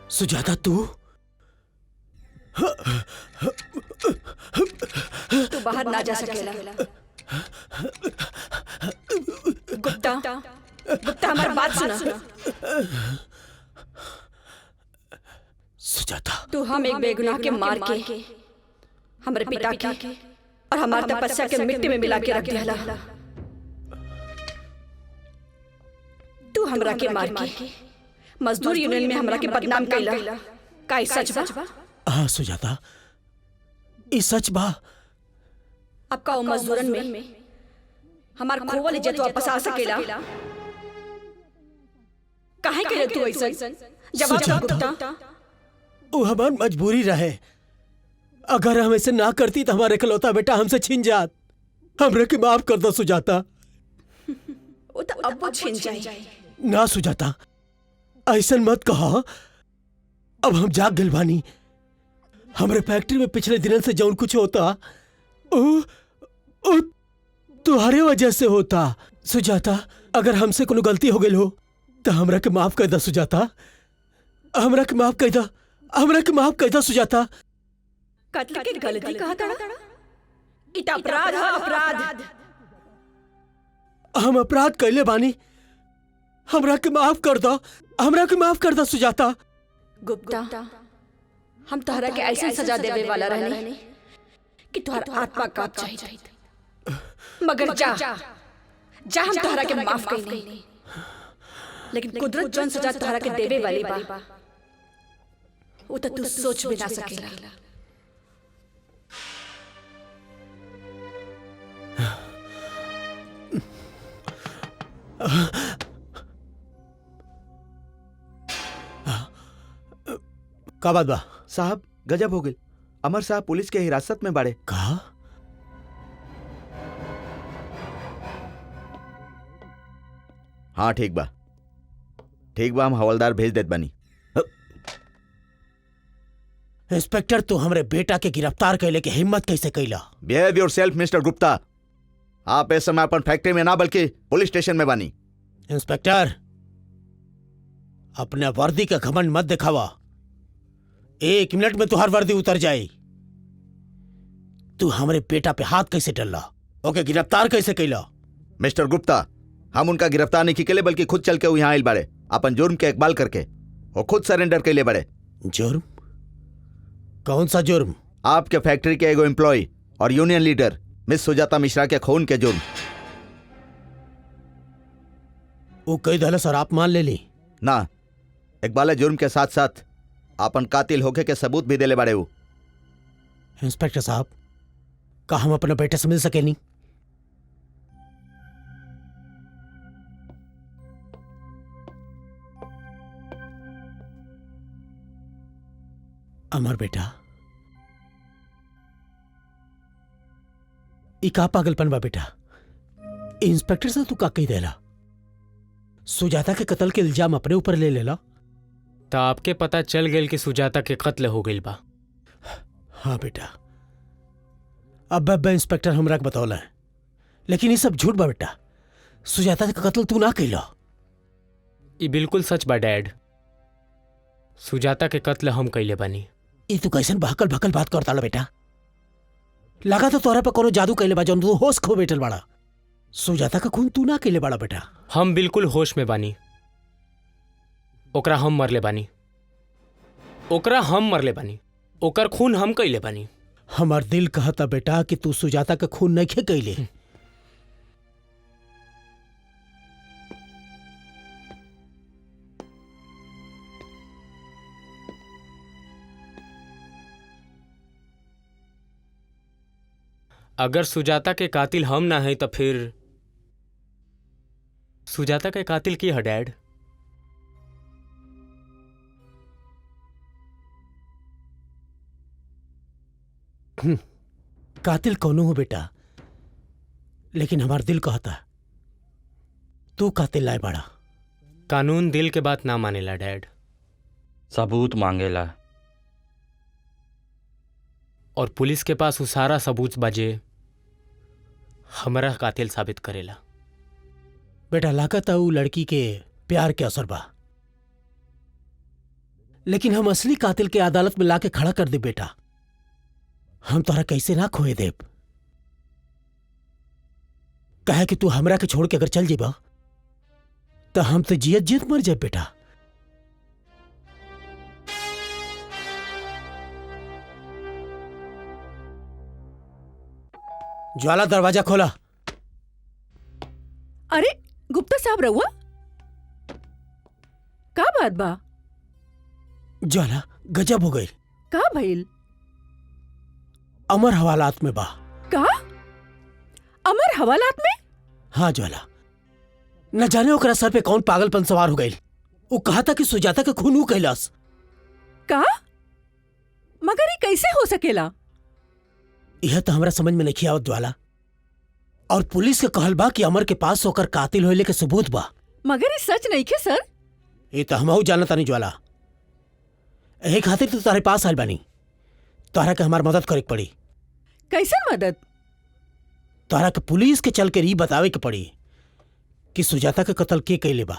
सुजाता तू? तू बाहर ना जा सकेला। गुप्ता, गुप्ता हमारी बात सुना। सुजाता, तू हम एक बेगुनाह के मार के हमारे पिता के और हमारे तपस्या के मिट्टी में मिला के रख दिया। तू हमरा के मार के मजदूर यूनियन में हमरा के बदनाम कैला। का सच बा? हाँ सुजाता, ई सच बा। अब का मजदूरन में हमार खोवल इज्जत वापस आ सकेला? काहे करे तू ऐसा? जवाब दे गुप्ता। वो हमार मजबूरी रहे। अगर हम ऐसे ना करती तो हमारे इकलौता बेटा हमसे छिन जात। हमरे के माफ कर दो सुजाता। वो तो अब वो छिन जाए। ना सुजाता, ऐसन मत कहा। अब हम जाग गइल बानी। हमरे फैक्ट्री में पिछले दिनों से जौन कुछ होता ओ तुम्हारे वजह से होता। सुजाता, अगर हमसे कोनो गलती हो गई हो तो हमरा के माफ कर दो सुजाता। हमरा के माफ कर दो, हमरा के माफ कर दो सुजाता। कत्ल की गलती कहा था? इतना अपराध है, अपराध। हम अपराध कैले बानी। हमरा के माफ कर दो, हमरा के माफ कर दो सुजाता। गुप्ता, हम तोहरा के ऐसी सजा देवे वाला रहने कि तोहरा आत्मा कांप जाए। मगर जा हम तोहरा के माफ कइनी, लेकिन कुदरत जौन सजा तोहरा के देवे वाली बा वो तो तू सोच भी ना सकेला। का बात बा? साहब गजब हो गई। अमर साहब पुलिस के हिरासत में बाड़े। कहा? हाँ ठीक बा, ठीक बा, हम हवलदार भेज देत बानी। इंस्पेक्टर, तू हमरे बेटा के गिरफ्तार कैले के हिम्मत कैसे कैला? Behave yourself mister Gupta. आप इस समय अपन फैक्ट्री में ना बल्कि पुलिस स्टेशन में बानी। इंस्पेक्टर, अपने वर्दी का घमंड मत दिखावा। 1 मिनट में तुहार वर्दी उतर जाए। तू हमरे बेटा पे हाथ कैसे डलला? ओके गिरफ्तार कैसे कैला? मिस्टर गुप्ता, हम उनका गिरफ्तार नहीं किले बल्कि खुद चल के यहाँ आइल बाड़े। अपन जुर्म के इकबाल करके वो खुद सरेंडर कैले बड़े। जुर्म? कौन सा जुर्म? आपके फैक्ट्री के एगो एम्प्लॉय और union leader miss Sujata Mishra के खून के जुर्म। वो कई दहलस और आप मान ले ली? ना, इकबाल जुर्म के साथ साथ अपन कातिल होके के सबूत भी देले बाड़े। वो इंस्पेक्टर साहब, का हम अपने बेटे से मिल सके नहीं? अमर बेटा, ई का पागलपन बा बेटा? इंस्पेक्टर से तू का कही देला? सुजाता के कत्ल के इल्जाम अपने ऊपर ले लेला? तो आपके पता चल गई कि सुजाता के कत्ल हो गई बा। हाँ बेटा, अब इंस्पेक्टर हमरा के बतौला है, लेकिन ये सब झूठ बा बेटा। सुजाता का कत्ल तू ना कैला। ये बिल्कुल सच बा डैड। सुजाता के कत्ल हम कैले बानी। ये तू कैसन बहकल भकल बात करता ला बेटा? लगा तो तोरा पे कोनो जादू कैले बा जौन तू होश खो बैठल बाड़ा। सुजाता का खून तू ना कैले बाड़ा बेटा। हम बिल्कुल होश में बानी। ओकरा हम मरले बानी। ओकरा हम मरले बानी। ओकर खून हम कैले बानी। हमार दिल कहता बेटा कि तू सुजाता का खून नहीं कैले। अगर सुजाता के कातिल हम ना है तो फिर सुजाता के कातिल की है डैड? कातिल कौनो हो बेटा, लेकिन हमार दिल कहता तू कातिल लाए बाड़ा। कानून दिल के बात ना मानेला डैड। सबूत मांगेला। और पुलिस के पास वो सारा सबूत बाजे हमरा कातिल साबित करेला। बेटा लागत ऊ लड़की के प्यार के असर बा, लेकिन हम असली कातिल के अदालत में लाके खड़ा कर दे बेटा। हम तोरा कैसे ना खोए देब? कहे कि तू हमरा के छोड़ के अगर चल जेबा तो हम तो जियत जियत मर जाए बेटा। ज्वाला, दरवाजा खोला। अरे गुप्ता साहब रहुआ, का बात बा? ज्वाला, गजब हो गई। का भइल? अमर हवालात में बा। का? अमर हवालात में? हाँ ज्वाला, न जाने ओकरा सर पे कौन पागलपन सवार हो गई। वो कहा था कि सुजाता के खून ऊ कैलाश। का? मगर ये कैसे हो सकेला? यह तो हमरा समझ में नहीं आवत ज्वाला। और पुलिस के कहल बा कि अमर के पास होकर कातिल होइले के सबूत बा। मगर ये सच नहीं के सर। ये तो हमहू जानता नहीं ज्वाला। यही खातिर तो तारे पास आइल बानी। तोहरा के हमार मदद करे के पड़ी। कैसन मदद? तोहरा के पुलिस के चल के ई बतावे के पड़ी कि सुजाता के कत्ल के कैले बा,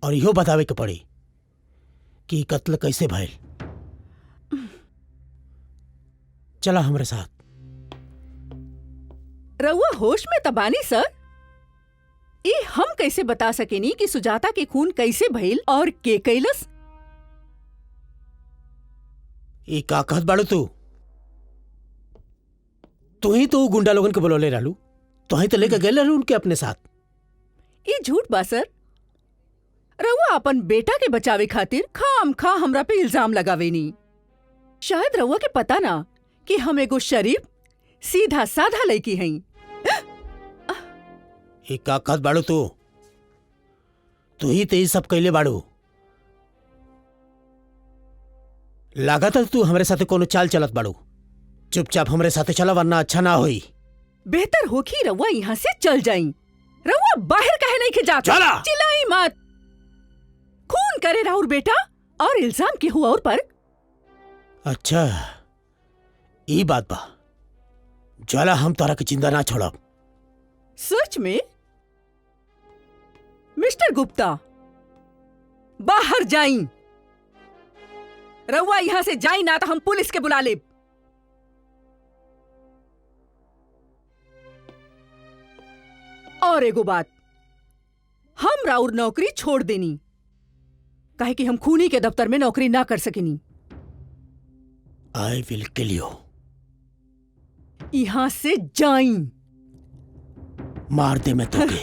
और इहो बतावे के पड़ी कि ई कत्ल कैसे भइल। चला हमरे साथ। रउआ होश में तबानी सर। ये हम कैसे बता सकेनी कि सुजाता के खून कैसे भइल और के कैलस? ई का कहत बाड़ू तू ही तो गुंडा लोगन के बुलौले रहलू। तो ही तो लेकर गए रहलू उनके अपने साथ। ये झूठ बा सर। रउआ अपन बेटा के बचावे खातिर खाम खा हमरा पे इल्जाम लगावेनी। शायद रउआ के पता ना कि हम एगो शरीफ सीधा साधा लड़की हई। ई का कहत बाड़ू तू ही तो ये सब कैले बाड़ू। लागत है तू हमरे साथे कोनो चाल चलत बाड़ू। चुपचाप हमरे साथे चला वरना अच्छा ना होई। बेहतर होखी रउआ यहाँ से चल जाई। रउआ बाहर कहे नहीं के जाता। चला। चिल्लाई मत। खून करे राहुल बेटा और इल्जाम के हुआ और पर। अच्छा ई बात बा। ज्वाला हम तोरा के जिंदा ना छोड़ब। सच में? मिस्टर गुप्ता बाहर जाई। रउआ यहाँ से जाई ना तो हम पुलिस के बुला ले। और एगो बात, हम राउर नौकरी छोड़ देनी काहे कि हम खूनी के दफ्तर में नौकरी ना कर सकेनी। I will kill you. यहाँ से जाई। मार दे मैं तुझे।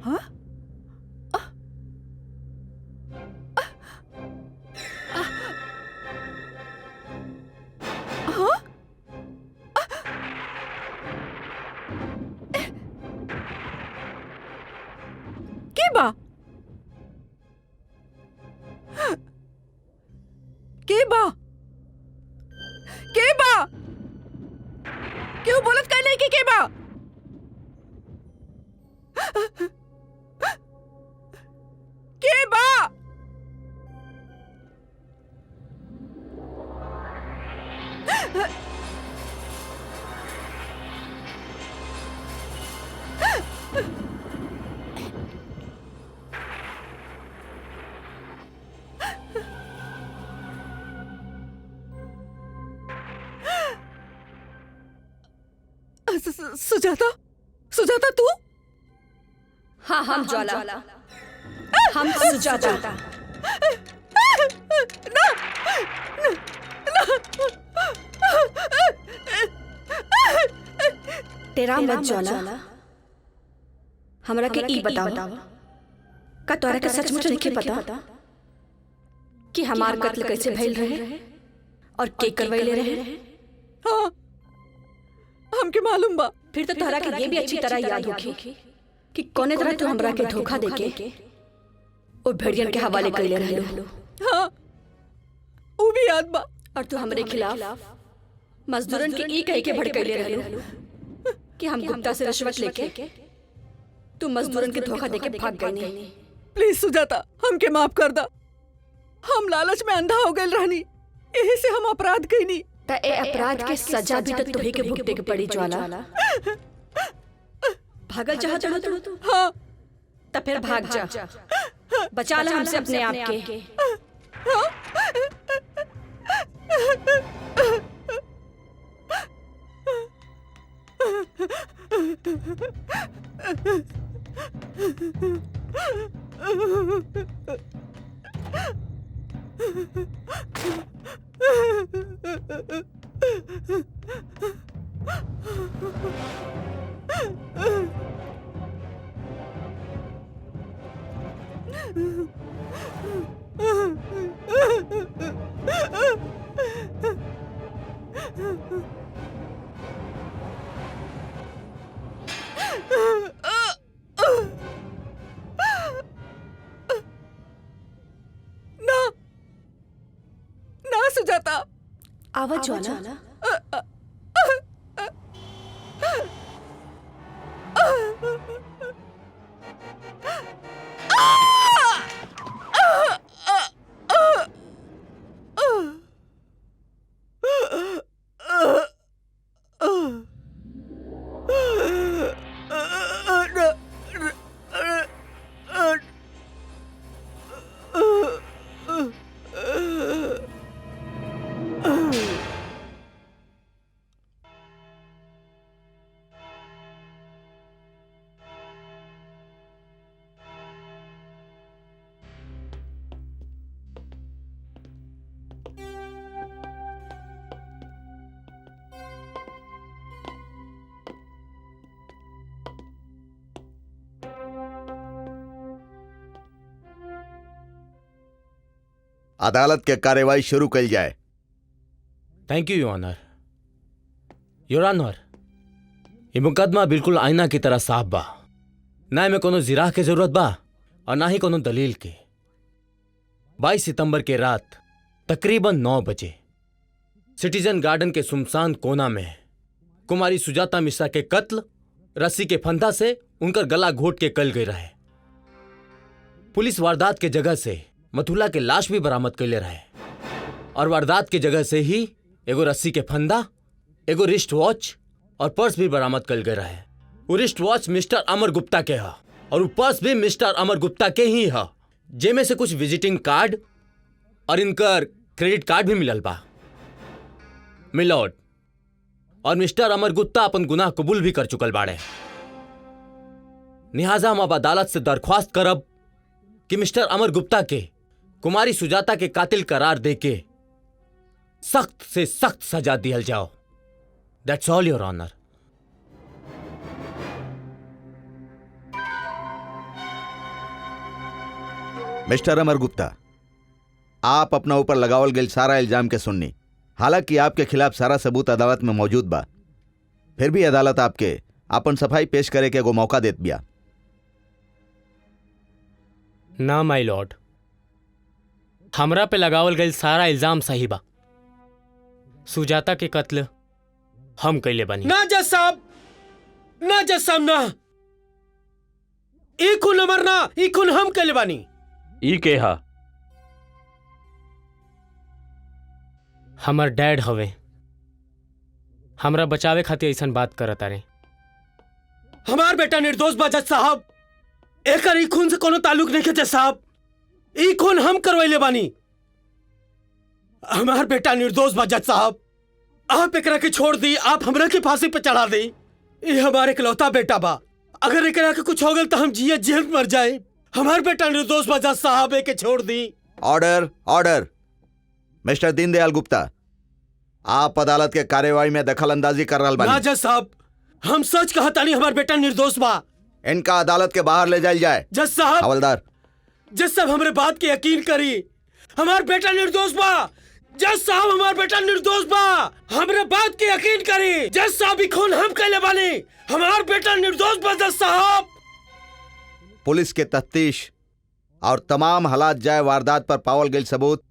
हाँ? के बा? के बा? के बा? क्यों बोलत का नहीं के बा? के बा? सुजाता, सुजाता तू? हाँ हम ज्वाला। हम सुजाता। ना, तेरा मत ज्वाला। हमरा के ई बताओ का तोरा के सचमुच नहीं पता कि हमार कत्ल कैसे भइल रहे और के करवैले रहे? हाँ हमके मालूम बा। फिर तो तोहरा के ये भी अच्छी तरह याद होगी कि कौने तरह तू हमरा के धोखा देके और भेड़ियन के हवाले कैले रहलो। हाँ वो भी याद बा। और तू हमरे खिलाफ मजदूरन के ई कह के भड़कैले रहलो कि हम गुप्ता से रिश्वत लेके तू मजदूरन के धोखा देके भाग गई नहीं। प्लीज सुजाता हमके माफ कर दा। हम लालच में अंधा हो गए रहनी, यही से हम अपराध कईनी। त ए अपराध के सजा भी तो तुही के भुगते के पड़ी ज्वाला। भागल चाहत हो तू? हाँ त फिर भाग जा। बचा ला हमसे अपने आप के। सुजाता। आवाज ज्वाला। अदालत के कार्यवाही शुरू कल जाए। Thank you your honour. Your honour, ये मुकदमा बिल्कुल आईना की तरह साफ बा। ना में कोनो जिराह के जरूरत बा और ना ही कोनो दलील के। 22 सितंबर के रात तकरीबन 9 बजे सिटीजन गार्डन के सुमसान कोना में कुमारी सुजाता मिश्रा के कत्ल रस्सी के फंदा से उनका गला घोट के कल गए रहे। पुलिस वारदात के जगह से मथुला के लाश भी बरामद कर ले रहे और वारदात की जगह से ही एगो रस्सी के फंदा, एगो रिस्ट वॉच और पर्स भी बरामद कर गए रहे। वो रिस्ट वॉच मिस्टर अमर गुप्ता के हा और वो पर्स भी मिस्टर अमर गुप्ता के ही हा, जेमे से कुछ विजिटिंग कार्ड और इनकर क्रेडिट कार्ड भी मिलल बा। मिलॉर्ड, और मिस्टर अमर गुप्ता अपन गुनाह कबूल भी कर चुकल बाड़े। लिहाजा हम अब अदालत से दरख्वास्त करब कि मिस्टर अमर गुप्ता के कुमारी सुजाता के कातिल करार देके सख्त से सख्त सजा दिया जाओ। That's all your honour. Mister Amar Gupta, आप अपना ऊपर लगावल गई सारा इल्जाम के सुननी। हालांकि आपके खिलाफ सारा सबूत अदालत में मौजूद बा, फिर भी अदालत आपके अपन सफाई पेश करे के एगो मौका देत बिया। ना माय लॉर्ड, हमरा पे लगावल गई सारा इल्जाम सही बा। सुजाता के कत्ल हम कैले बनी। ना जज साहब, ना जज साहब, ना ई खून हमर ना, ई खून हम कैले बानी। ई के हा? हमर डैड हवे, हमरा बचावे खातिर ऐसन बात करत अरे। हमार बेटा निर्दोष बा जज साहब, एकर ई खून से कोनो ताल्लुक नहीं है जज साहब। ई खून हम करवैले बानी। हमार बेटा निर्दोष बा जज साहब, आप एकरा के छोड़ दी, आप हमरा के फांसी पे चढ़ा दी। ये हमारे इकलौता बेटा बा, अगर एकरा के कुछ हो गल तो हम जिए जेल मर जाए। हमार बेटा निर्दोष बा जज साहब, एके छोड़ दी। Order, order. Mister Deendayal Gupta, आप अदालत के कार्यवाही में दखल अंदाजी कर रहा ना बानी। जज साहब, हम सच कहतानी, हमार बेटा निर्दोष बा। इनका अदालत के बाहर ले जाया जाए। जज साहब, हवलदार। जज साहब हमरे बात के यकीन करी, हमार बेटा निर्दोष बा। जज साहब, हमार बेटा निर्दोष बा, हमरे बात के यकीन करी। जज साहब, ई खून हम कैले बानी, हमार बेटा निर्दोष बा जज साहब। पुलिस के तफ्तीश और तमाम हालात जाए वारदात पर पावल गई सबूत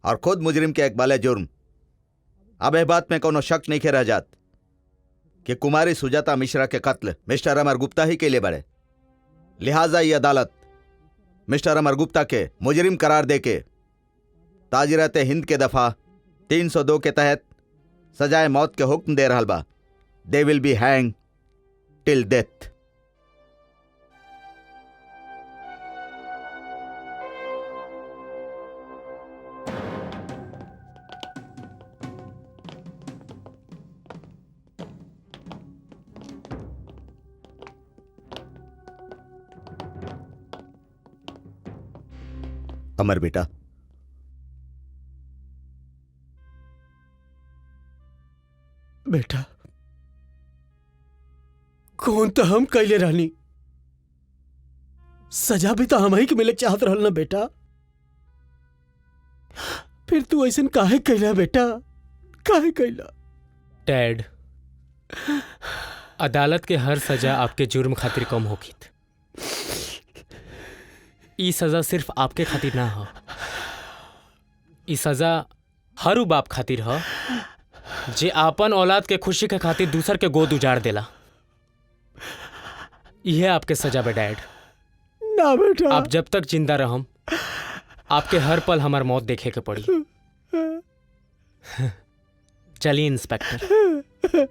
और खुद मुजरिम के इकबाल जुर्म, अब यह बात में कोनो शक नहीं के रह जात कि कुमारी सुजाता मिश्रा के कत्ल मिस्टर अमर गुप्ता ही के लिए बड़े। लिहाजा ये अदालत मिस्टर अमर गुप्ता के मुजरिम करार देके ताजिरत हिंद के दफा 302 के तहत सजाए मौत के हुक्म दे रहा बा। They will be hang till death. Amar बेटा, बेटा कौन तो हम कैले रहनी, सजा भी तो हम ही के मिले चाहत रहल ना बेटा। फिर तू ऐसन काहे कैला बेटा, काहे कैला? डैड, अदालत के हर सजा आपके जुर्म खातिर कम होगी। ई सजा सिर्फ आपके खातिर ना हो, ई सजा हर उ बाप खातिर ह जे आपन औलाद के खुशी के खातिर दूसर के गोद उजाड़ देला। यह आपके सजा बे डैड। ना बेटा। आप जब तक जिंदा रहम आपके हर पल हमार मौत देखे के पड़ी। चलिए इंस्पेक्टर।